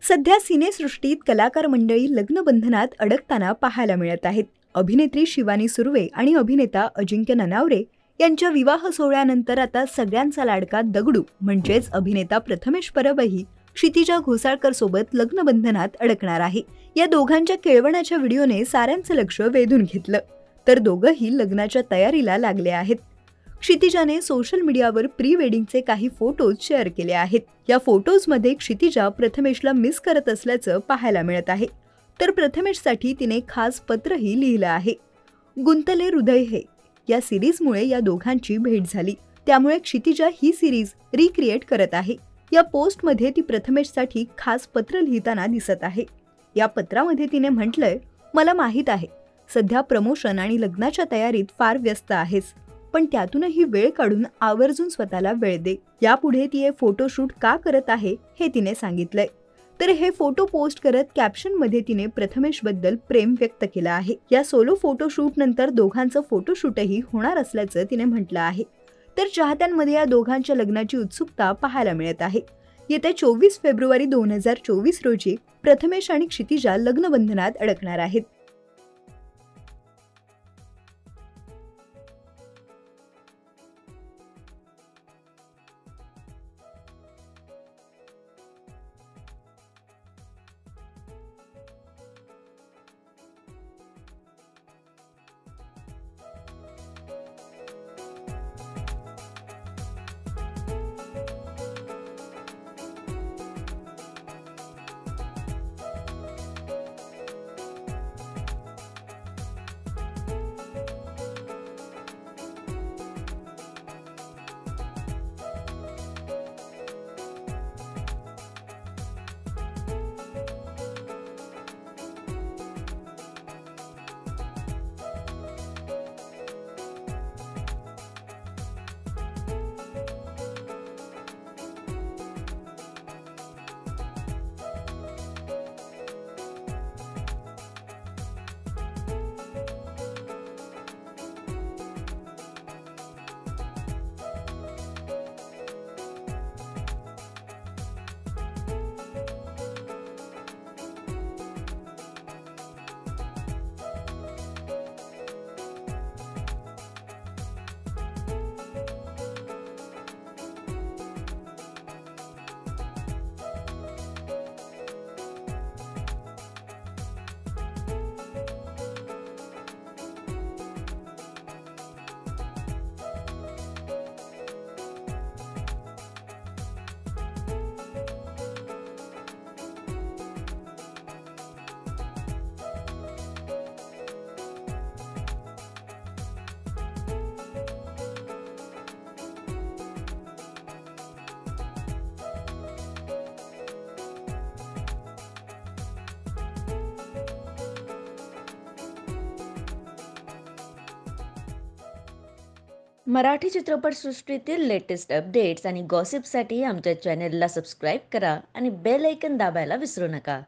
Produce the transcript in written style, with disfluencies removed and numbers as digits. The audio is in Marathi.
सध्या सिनेसृष्टीत कलाकार मंडळी लग्नबंधनात अडकताना पाहायला मिळत आहेत. अभिनेत्री शिवानी सुर्वे आणि अभिनेता अजिंक्य ननावरे यांच्या विवाह सोहळ्यानंतर आता सगळ्यांचा लाडका दगडू म्हणजेच अभिनेता प्रथमेश परबही क्षितिजा घोसाळकर सोबत लग्नबंधनात अडकणार आहे. या दोघांच्या केळवणाच्या व्हिडिओने साऱ्यांचं लक्ष वेधून घेतलं. तर दोघंही लग्नाच्या तयारीला लागले आहेत. क्षितिजाने सोशल मीडियावर प्री वेडिंगचे काही फोटोज शेअर केले आहेत. या फोटोजमध्ये क्षितिजा प्रथमेशला मिस करत असल्याचं पाहायला मिळत आहे. तर प्रथमेशसाठी तिने खास पत्रही लिहिलं आहे. गुंतले हृदय हे या सिरीजमुळे या दोघांची भेट झाली, त्यामुळे क्षितिजा ही सिरीज रिक्रिएट करत आहे. या पोस्टमध्ये ती प्रथमेशसाठी खास पत्र लिहिताना दिसत आहे. या पत्रामध्ये तिने म्हटलंय, मला माहीत आहे सध्या प्रमोशन आणि लग्नाच्या तयारीत फार व्यस्त आहेस, पण त्यातूनही वेळ काढून आवर्जून स्वतःला वेळ दे. यापुढे ती हे फोटोशूट का करत आहे हे तिने सांगितलंय. तर हे फोटो पोस्ट करत कॅप्शनमध्ये तिने प्रथमेशबद्दल प्रेम व्यक्त केलं आहे. या सोलो फोटोशूट नंतर दोघांचं फोटोशूटही होणार असल्याचं तिने म्हटलं आहे. तर चाहत्यांमध्ये या दोघांच्या लग्नाची उत्सुकता पाहायला मिळत आहे. येत्या 24 फेब्रुवारी 2024 रोजी प्रथमेश आणि क्षितिजा लग्नबंधनात अडकणार आहेत. मराठी चित्रपटसृष्टीतील लेटेस्ट अपडेट्स आणि गॉसिपसाठी आमच्या चॅनेलला सबस्क्राईब करा आणि बेल ऐकन दाबायला विसरू नका.